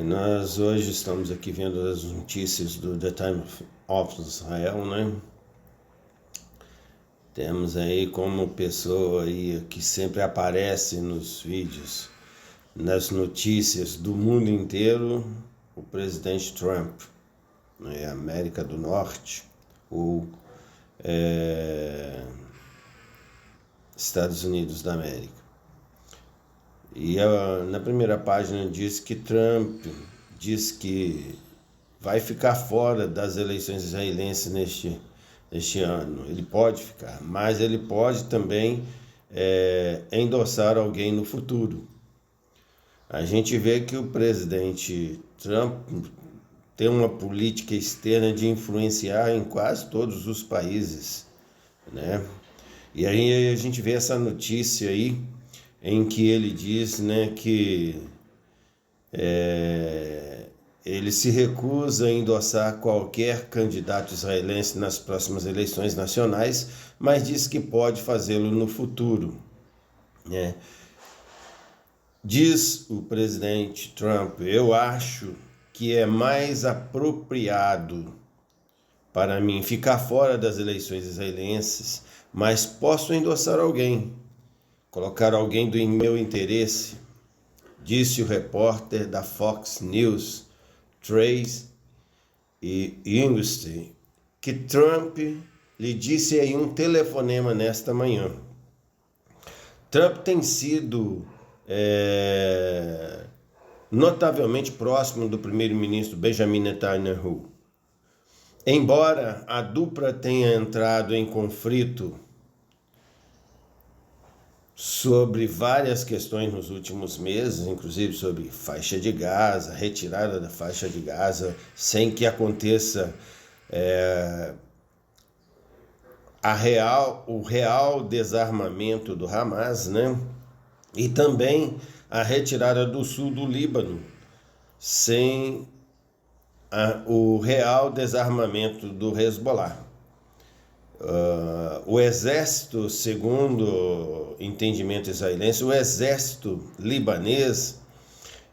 Nós hoje estamos aqui vendo as notícias do The Times of Israel, né? Temos aí como pessoa aí que sempre aparece nos vídeos, nas notícias do mundo inteiro, o presidente Trump, né? América do Norte, ou Estados Unidos da América. E na primeira página diz que Trump diz que vai ficar fora das eleições israelenses neste ano. Ele pode ficar, mas ele pode também endossar alguém no futuro. A gente vê que o presidente Trump tem uma política externa de influenciar em quase todos os países, né? E aí a gente vê essa notícia aí, em que ele diz, né, que ele se recusa a endossar qualquer candidato israelense nas próximas eleições nacionais, mas diz que pode fazê-lo no futuro, né? Diz o presidente Trump: eu acho que é mais apropriado para mim ficar fora das eleições israelenses, mas posso endossar alguém, colocar alguém do meu interesse, disse o repórter da Fox News, Trace Ingstein, que Trump lhe disse em um telefonema nesta manhã. Trump tem sido notavelmente próximo do primeiro-ministro Benjamin Netanyahu. Embora a dupla tenha entrado em conflito sobre várias questões nos últimos meses, inclusive sobre faixa de Gaza, retirada da faixa de Gaza, sem que aconteça o real desarmamento do Hamas, né? E também a retirada do sul do Líbano, sem o real desarmamento do Hezbollah. O exército, segundo entendimento israelense, o exército libanês,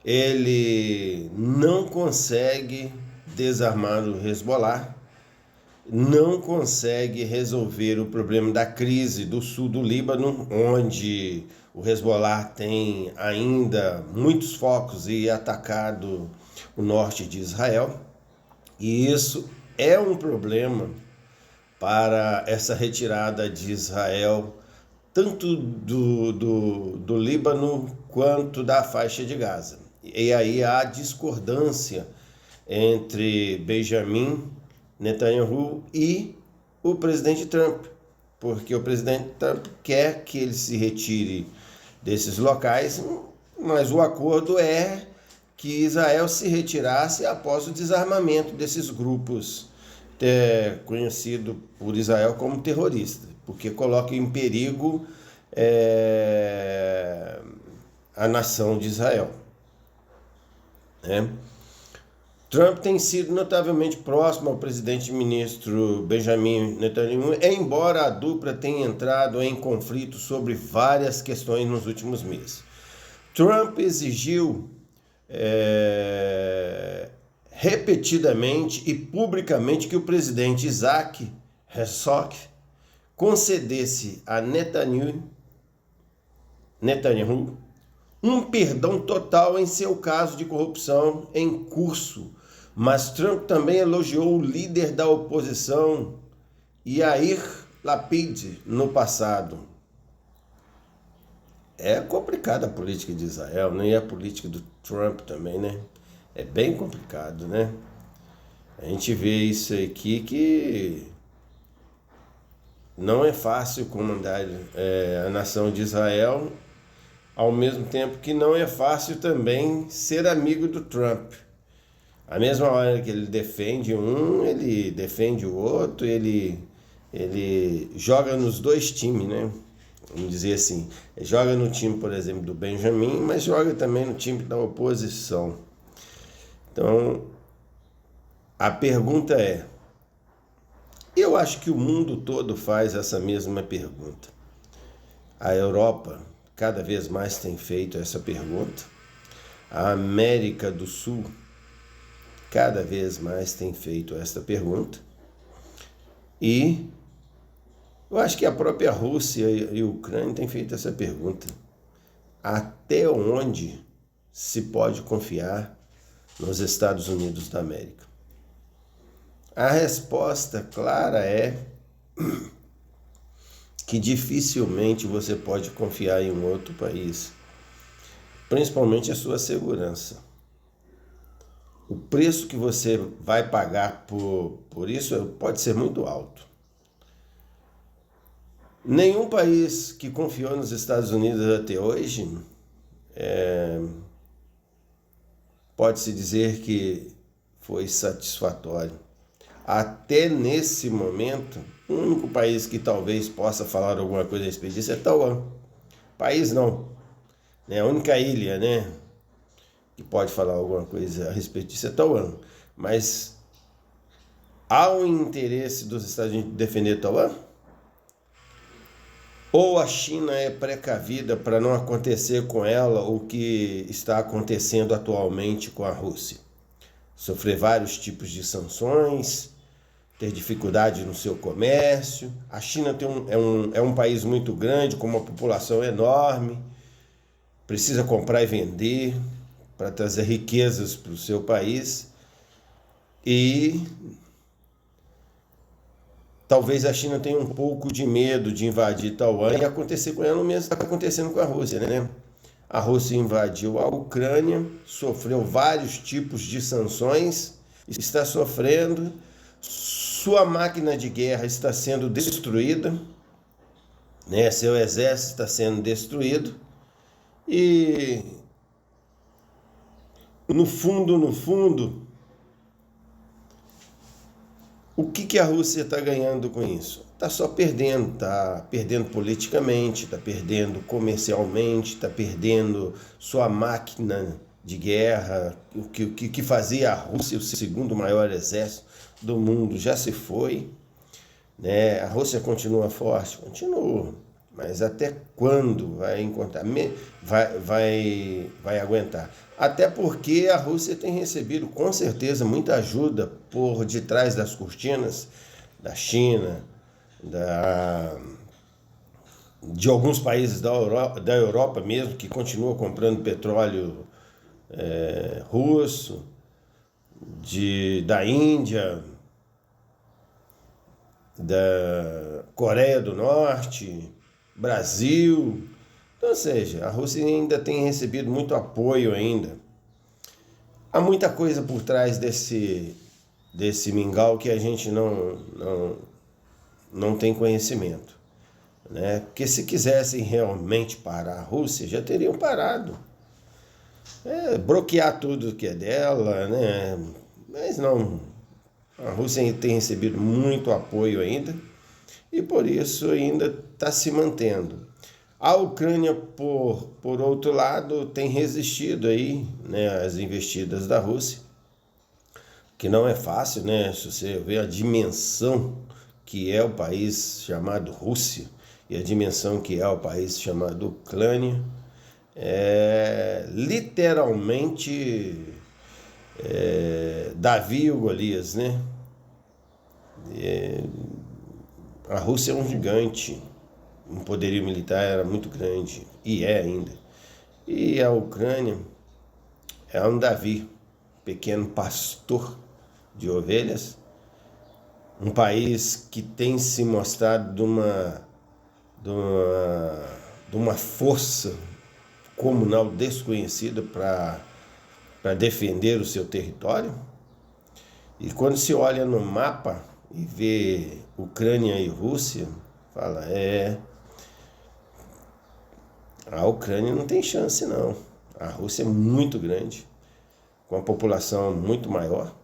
ele não consegue desarmar o Hezbollah, não consegue resolver o problema da crise do sul do Líbano, onde o Hezbollah tem ainda muitos focos e atacado o norte de Israel. E isso é um problema para essa retirada de Israel, tanto do Líbano quanto da faixa de Gaza. E aí há discordância entre Benjamin Netanyahu e o presidente Trump, porque o presidente Trump quer que ele se retire desses locais, mas o acordo é que Israel se retirasse após o desarmamento desses grupos conhecido por Israel como terrorista, porque coloca em perigo a nação de Israel, né? Trump tem sido notavelmente próximo ao presidente-ministro Benjamin Netanyahu, embora a dupla tenha entrado em conflito sobre várias questões nos últimos meses. Trump exigiu repetidamente e publicamente que o presidente Isaac Herzog concedesse a Netanyahu um perdão total em seu caso de corrupção em curso, mas Trump também elogiou o líder da oposição, Yair Lapid, no passado. É complicada a política de Israel, né? E a política do Trump também, né? É bem complicado, né? A gente vê isso aqui que não é fácil comandar a nação de Israel, ao mesmo tempo que não é fácil também ser amigo do Trump. A mesma hora que ele defende um, ele defende o outro, ele joga nos dois times, né? Vamos dizer assim, ele joga no time, por exemplo, do Benjamin, mas joga também no time da oposição. Então, a pergunta é, eu acho que o mundo todo faz essa mesma pergunta. A Europa cada vez mais tem feito essa pergunta. A América do Sul cada vez mais tem feito esta pergunta. E eu acho que a própria Rússia e a Ucrânia têm feito essa pergunta. Até onde se pode confiar nos Estados Unidos da América? A resposta clara é que dificilmente você pode confiar em um outro país, principalmente a sua segurança. O preço que você vai pagar por isso pode ser muito alto. Nenhum país que confiou nos Estados Unidos até hoje pode-se dizer que foi satisfatório. Até nesse momento, o único país que talvez possa falar alguma coisa a respeito disso é Taiwan. País não, né? A única ilha, né, que pode falar alguma coisa a respeito disso é Taiwan. Mas há um interesse dos Estados Unidos de defender Taiwan? Ou a China é precavida para não acontecer com ela o que está acontecendo atualmente com a Rússia? Sofrer vários tipos de sanções, ter dificuldade no seu comércio. A China é um país muito grande, com uma população enorme, precisa comprar e vender para trazer riquezas para o seu país. E talvez a China tenha um pouco de medo de invadir Taiwan e acontecer com ela o mesmo que está acontecendo com a Rússia, né? A Rússia invadiu a Ucrânia, sofreu vários tipos de sanções, está sofrendo, sua máquina de guerra está sendo destruída, né? Seu exército está sendo destruído e no fundo, o que a Rússia está ganhando com isso? Está só perdendo, está perdendo politicamente, está perdendo comercialmente, está perdendo sua máquina de guerra, o que fazia a Rússia o segundo maior exército do mundo já se foi, né? A Rússia continua forte? Continua, mas até quando vai encontrar, vai aguentar? Até porque a Rússia tem recebido com certeza muita ajuda por detrás das cortinas da China, de alguns países da Europa mesmo, que continuam comprando petróleo russo, da Índia, da Coreia do Norte, Brasil. Então, ou seja, a Rússia ainda tem recebido muito apoio ainda. Há muita coisa por trás desse mingau que a gente não tem conhecimento, né? Porque se quisessem realmente parar a Rússia, já teriam parado. Bloquear tudo que é dela, né? Mas não. A Rússia tem recebido muito apoio ainda e por isso ainda está se mantendo. A Ucrânia, por outro lado, tem resistido aí, né, às investidas da Rússia, que não é fácil, né? Se você vê a dimensão que é o país chamado Rússia e a dimensão que é o país chamado Ucrânia, literalmente Davi e o Golias, né? A Rússia é um gigante, um poderio militar era muito grande, e é ainda. E a Ucrânia é um Davi, pequeno pastor de ovelhas, um país que tem se mostrado de uma força comunal desconhecida para defender o seu território. E quando se olha no mapa e vê Ucrânia e Rússia, fala, a Ucrânia não tem chance não. A Rússia é muito grande, com a população muito maior,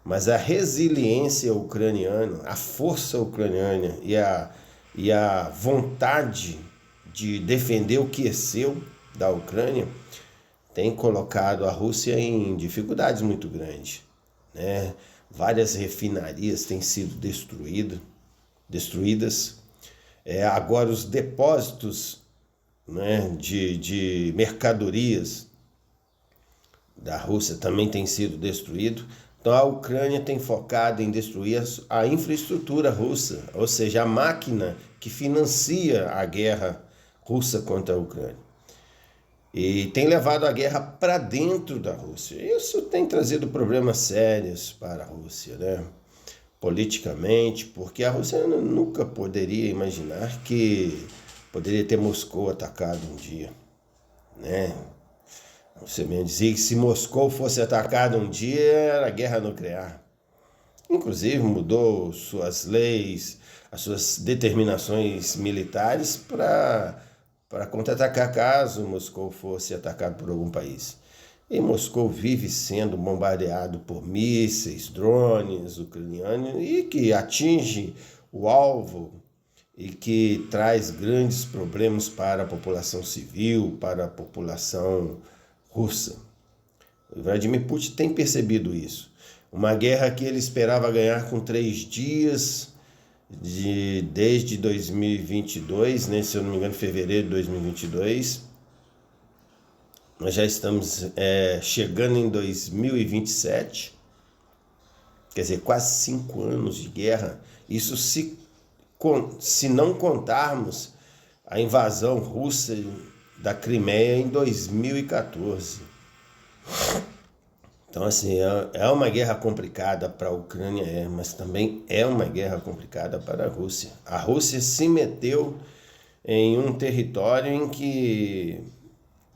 mas a resiliência ucraniana, a força ucraniana e a vontade de defender o que é seu da Ucrânia tem colocado a Rússia em dificuldades muito grandes, né? Várias refinarias têm sido destruídas. Agora os depósitos, né, de mercadorias da Rússia também tem sido destruído. Então a Ucrânia tem focado em destruir a infraestrutura russa, ou seja, a máquina que financia a guerra russa contra a Ucrânia. E tem levado a guerra para dentro da Rússia. Isso tem trazido problemas sérios para a Rússia, né? Politicamente, porque a Rússia nunca poderia imaginar que poderia ter Moscou atacado um dia, né? Você me dizia que se Moscou fosse atacado um dia, era guerra nuclear. Inclusive mudou suas leis, as suas determinações militares para contra-atacar caso Moscou fosse atacado por algum país. E Moscou vive sendo bombardeado por mísseis, drones ucranianos e que atinge o alvo e que traz grandes problemas para a população civil, para a população russa. O Vladimir Putin tem percebido isso. Uma guerra que ele esperava ganhar com 3 dias, desde 2022, né, se eu não me engano, fevereiro de 2022. Nós já estamos chegando em 2027, quer dizer, quase 5 anos de guerra. Isso se não contarmos a invasão russa da Crimeia em 2014. Então, assim, é uma guerra complicada para a Ucrânia, mas também é uma guerra complicada para a Rússia. A Rússia se meteu em um território em que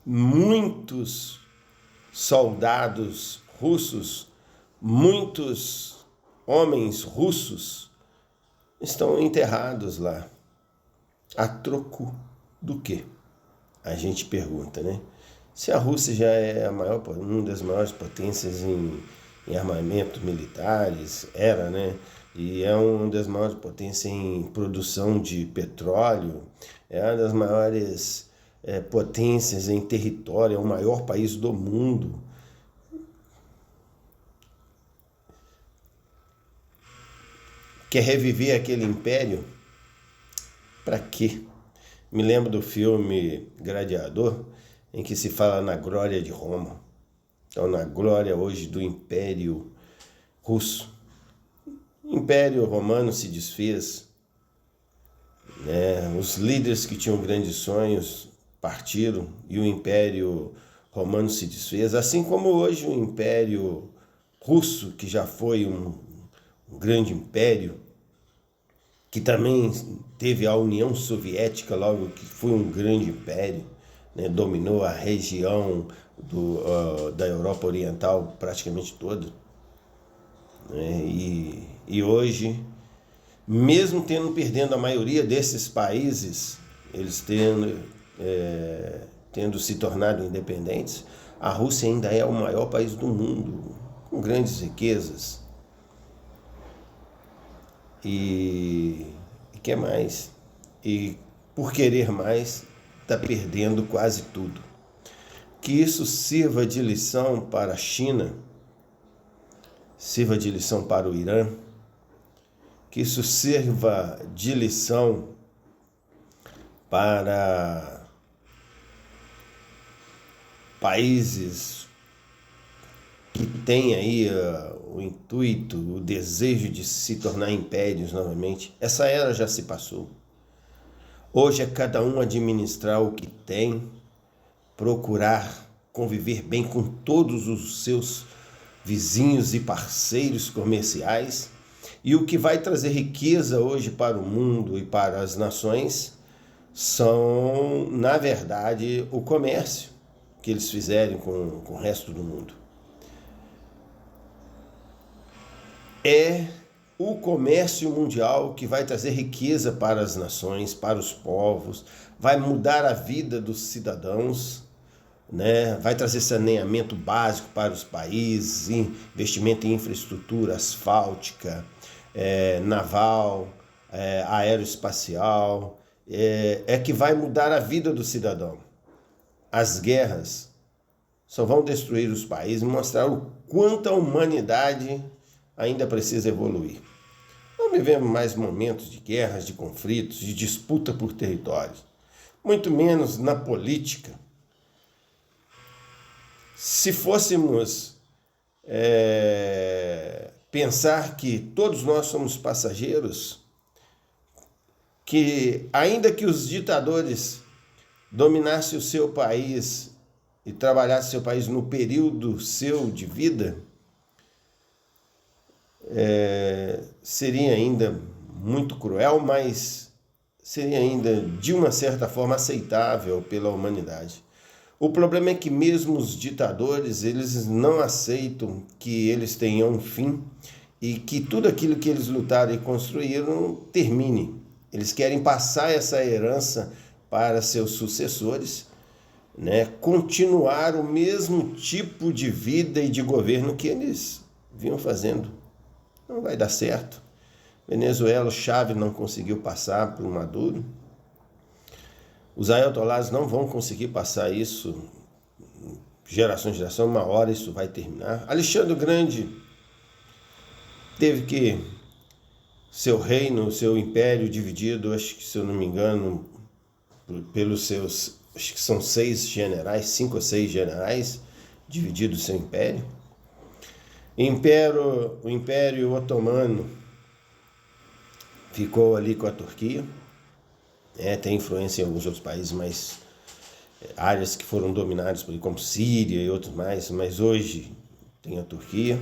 muitos soldados russos, muitos homens russos estão enterrados lá. A troco do quê? A gente pergunta, né? Se a Rússia já é uma das maiores potências em armamentos militares, né? E é uma das maiores potências em produção de petróleo, é uma das maiores potências em território, é o maior país do mundo. Quer reviver aquele império? Para quê? Me lembro do filme Gladiador, em que se fala na glória de Roma. Então, na glória hoje do Império Russo. O Império Romano se desfez, né? Os líderes que tinham grandes sonhos partiram e o Império Romano se desfez, assim como hoje o Império Russo, que já foi um grande império, que também teve a União Soviética, logo que foi um grande império, né, dominou a região da Europa Oriental praticamente toda. Né, e hoje, mesmo perdendo a maioria desses países, eles tendo se tornado independentes, a Rússia ainda é o maior país do mundo, com grandes riquezas. E quer mais. E por querer mais, está perdendo quase tudo. Que isso sirva de lição para a China, sirva de lição para o Irã, que isso sirva de lição para países que têm aí o intuito, o desejo de se tornar impérios novamente. Essa era já se passou. Hoje é cada um administrar o que tem, procurar conviver bem com todos os seus vizinhos e parceiros comerciais. E o que vai trazer riqueza hoje para o mundo e para as nações são, na verdade, o comércio que eles fizerem com o resto do mundo. É o comércio mundial que vai trazer riqueza para as nações, para os povos, vai mudar a vida dos cidadãos, né? Vai trazer saneamento básico para os países, investimento em infraestrutura asfáltica, naval, aeroespacial, que vai mudar a vida do cidadão. As guerras só vão destruir os países e mostrar o quanto a humanidade ainda precisa evoluir. Não vivemos mais momentos de guerras, de conflitos, de disputa por territórios. Muito menos na política. Se fôssemos pensar que todos nós somos passageiros, que ainda que os ditadores dominassem o seu país e trabalhassem seu país no período seu de vida, seria ainda muito cruel, mas seria ainda de uma certa forma aceitável pela humanidade. O problema é que mesmo os ditadores, eles não aceitam que eles tenham um fim e que tudo aquilo que eles lutaram e construíram termine. Eles querem passar essa herança para seus sucessores, né? Continuar o mesmo tipo de vida e de governo que eles vinham fazendo. Não vai dar certo. Venezuela, o Chávez não conseguiu passar por Maduro. Os ayatollahs não vão conseguir passar isso, geração em geração, uma hora isso vai terminar. Alexandre o Grande teve que seu reino, seu império dividido, acho que, se eu não me engano, pelos seus, acho que são 6 generais, 5 ou 6 generais, dividido o seu império. O Império Otomano ficou ali com a Turquia. Tem influência em alguns outros países, mas áreas que foram dominadas por, como Síria e outros mais, mas hoje tem a Turquia.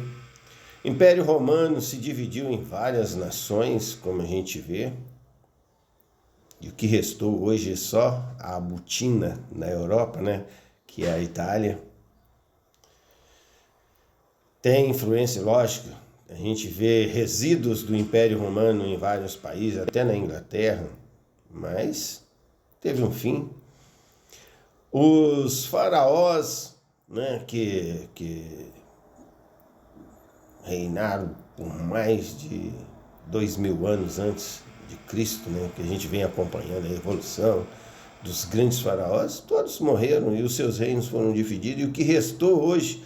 O Império Romano se dividiu em várias nações, como a gente vê, e o que restou hoje é só a Butina na Europa, né, que é a Itália. Tem influência, lógico, a gente vê resíduos do Império Romano em vários países, até na Inglaterra, mas teve um fim. Os faraós, né, que reinaram por mais de 2000 anos antes de Cristo, né, que a gente vem acompanhando a evolução dos grandes faraós, todos morreram e os seus reinos foram divididos, e o que restou hoje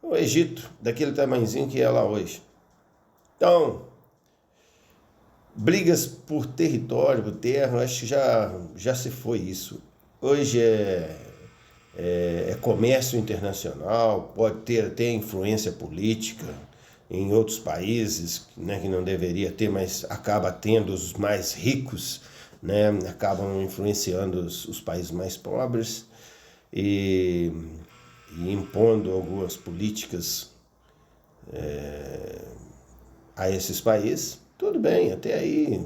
é o Egito, daquele tamanhozinho que é lá hoje. Então, brigas por território, por terra, acho que já se foi isso. Hoje é comércio internacional, pode ter até influência política em outros países, né, que não deveria ter, mas acaba tendo. Os mais ricos, né, acabam influenciando os países mais pobres e impondo algumas políticas a esses países. Tudo bem, até aí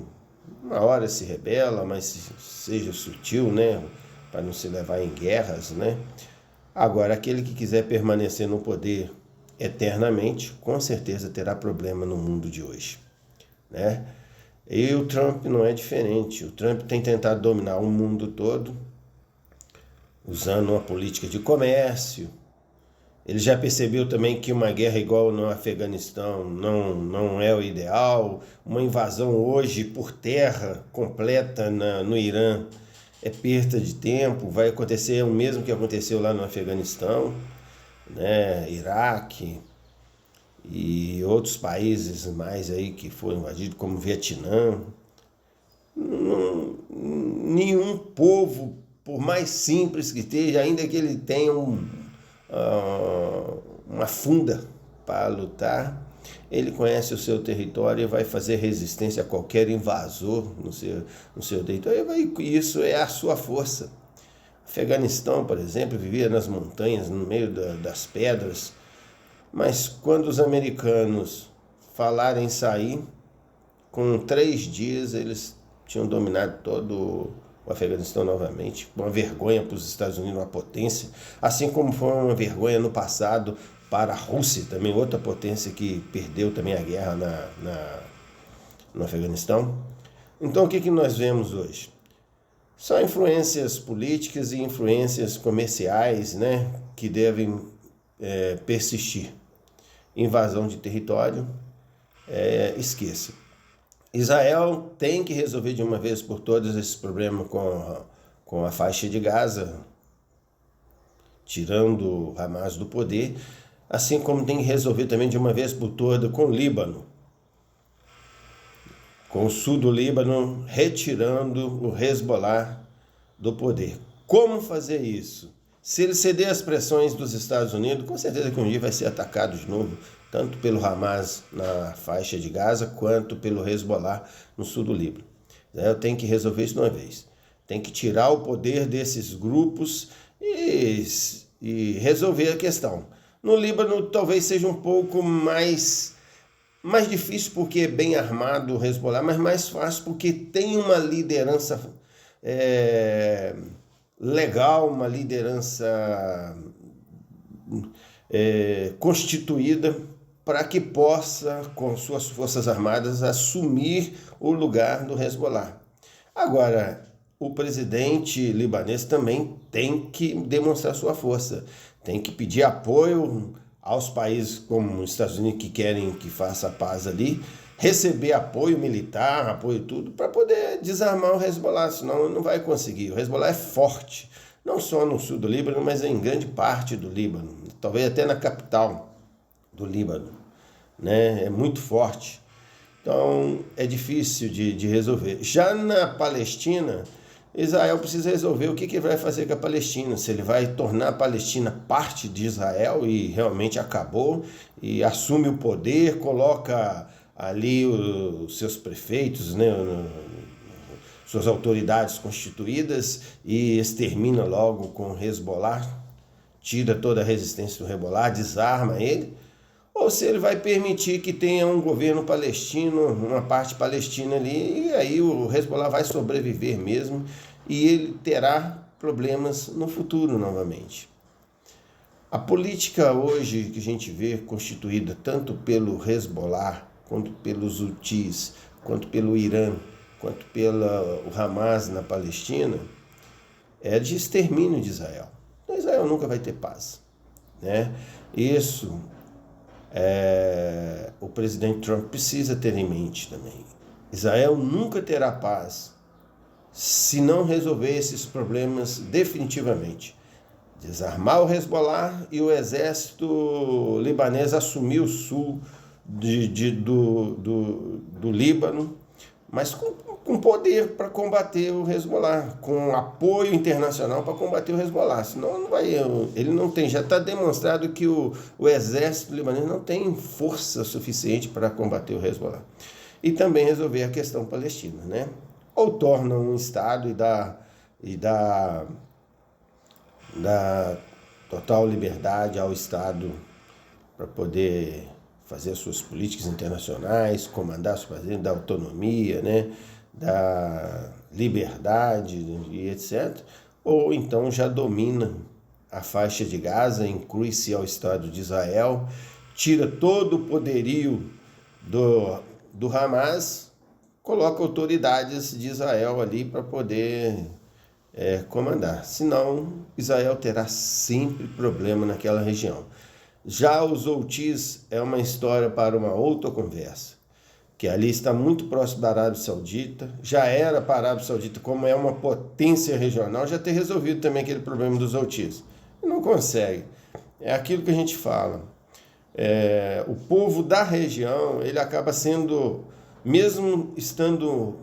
uma hora se rebela, mas seja sutil, né, para não se levar em guerras, né? Agora, aquele que quiser permanecer no poder eternamente, com certeza terá problema no mundo de hoje, né? E o Trump não é diferente. O Trump tem tentado dominar o mundo todo, usando uma política de comércio. Ele já percebeu também que uma guerra igual no Afeganistão não é o ideal. Uma invasão hoje por terra completa no Irã é perda de tempo. Vai acontecer o mesmo que aconteceu lá no Afeganistão, né? Iraque e outros países mais aí que foram invadidos, como Vietnã. Nenhum povo, por mais simples que esteja, ainda que ele tenha uma funda para lutar, ele conhece o seu território e vai fazer resistência a qualquer invasor no seu território. Isso é a sua força. Afeganistão, por exemplo, vivia nas montanhas, no meio das pedras, mas quando os americanos falarem em sair, com 3 dias eles tinham dominado todo o Afeganistão novamente. Uma vergonha para os Estados Unidos, uma potência, assim como foi uma vergonha no passado para a Rússia, também outra potência que perdeu também a guerra no Afeganistão. Então, o que nós vemos hoje? São influências políticas e influências comerciais, né, que devem persistir. Invasão de território, esqueça. Israel tem que resolver de uma vez por todas esse problema com a faixa de Gaza, tirando o Hamas do poder, assim como tem que resolver também de uma vez por todas com o Líbano, com o sul do Líbano, retirando o Hezbollah do poder. Como fazer isso? Se ele ceder às pressões dos Estados Unidos, com certeza que um dia vai ser atacado de novo, tanto pelo Hamas na faixa de Gaza, quanto pelo Hezbollah no sul do Líbano. Israel tem que resolver isso de uma vez. Tem que tirar o poder desses grupos e resolver a questão. No Líbano talvez seja um pouco mais difícil porque é bem armado o Hezbollah, mas mais fácil porque tem uma liderança legal, uma liderança constituída para que possa, com suas forças armadas, assumir o lugar do Hezbollah. Agora, o presidente libanês também tem que demonstrar sua força, tem que pedir apoio aos países como os Estados Unidos que querem que faça a paz ali, receber apoio militar, apoio tudo, para poder desarmar o Hezbollah, senão não vai conseguir. O Hezbollah é forte, não só no sul do Líbano, mas em grande parte do Líbano, talvez até na capital do Líbano, né? É muito forte. Então, é difícil de resolver. Já na Palestina, Israel precisa resolver o que ele vai fazer com a Palestina, se ele vai tornar a Palestina parte de Israel e realmente acabou, e assume o poder, coloca ali os seus prefeitos, né, suas autoridades constituídas e extermina logo com o Hezbollah, tira toda a resistência do Hezbollah, desarma ele, ou se ele vai permitir que tenha um governo palestino, uma parte palestina ali, e aí o Hezbollah vai sobreviver mesmo e ele terá problemas no futuro novamente. A política hoje que a gente vê constituída tanto pelo Hezbollah, quanto pelos Houthis, quanto pelo Irã, quanto pelo Hamas na Palestina, é de extermínio de Israel. Então Israel nunca vai ter paz, né? Isso o presidente Trump precisa ter em mente também. Israel nunca terá paz se não resolver esses problemas definitivamente. Desarmar o Hezbollah e o exército libanês assumir o sul do Líbano, mas com poder para combater o Hezbollah, com apoio internacional para combater o Hezbollah. Senão não vai, ele não tem, já está demonstrado que o exército libanês não tem força suficiente para combater o Hezbollah. E também resolver a questão palestina, né? Ou torna um Estado e dá total liberdade ao Estado para poder fazer as suas políticas internacionais, comandar sua fazenda, da autonomia, né, da liberdade e etc. Ou então já domina a faixa de Gaza, inclui-se ao Estado de Israel, tira todo o poderio do Hamas, coloca autoridades de Israel ali para poder comandar. Senão, Israel terá sempre problema naquela região. Já os Houthis é uma história para uma outra conversa, que ali está muito próximo da Arábia Saudita, já era para a Arábia Saudita, como é uma potência regional, já ter resolvido também aquele problema dos Houthis. E não consegue. É aquilo que a gente fala. O povo da região, ele acaba sendo, mesmo estando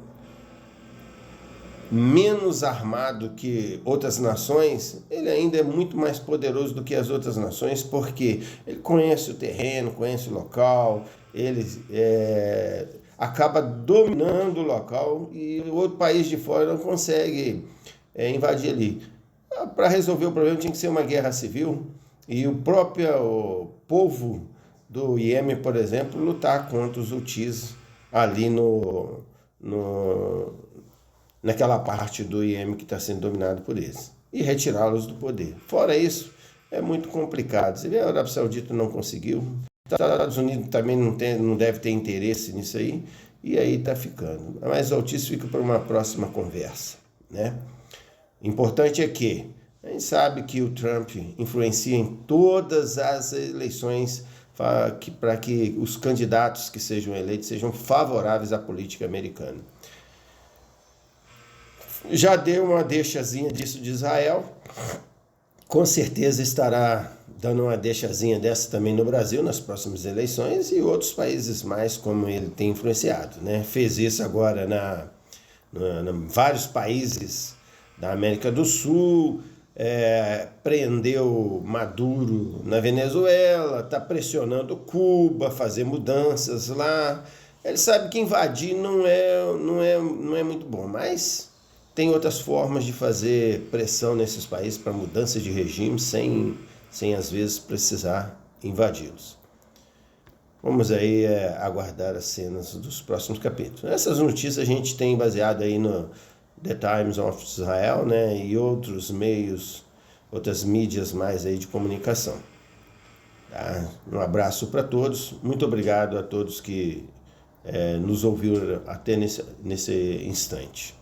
menos armado que outras nações, ele ainda é muito mais poderoso do que as outras nações, porque ele conhece o terreno, conhece o local, ele acaba dominando o local e o outro país de fora não consegue invadir ali. Para resolver o problema tinha que ser uma guerra civil e o próprio povo do Iêmen, por exemplo, lutar contra os Houthis ali naquela parte do Iêmen que está sendo dominado por eles, e retirá-los do poder. Fora isso, é muito complicado. Você vê, a Arábia Saudita não conseguiu, os Estados Unidos também não deve ter interesse nisso aí, e aí está ficando. Mas o Houthis fica para uma próxima conversa, né? Importante é que a gente sabe que o Trump influencia em todas as eleições para que os candidatos que sejam eleitos sejam favoráveis à política americana. Já deu uma deixazinha disso de Israel, com certeza estará dando uma deixazinha dessa também no Brasil nas próximas eleições e outros países mais, como ele tem influenciado, né? Fez isso agora vários países da América do Sul, prendeu Maduro na Venezuela, está pressionando Cuba a fazer mudanças lá. Ele sabe que invadir não é muito bom, mas tem outras formas de fazer pressão nesses países para mudança de regime sem às vezes precisar invadi-los. Vamos aí aguardar as cenas dos próximos capítulos. Essas notícias a gente tem baseado aí no The Times of Israel, né, e outros meios, outras mídias mais aí de comunicação. Tá? Um abraço para todos. Muito obrigado a todos que nos ouviram até nesse instante.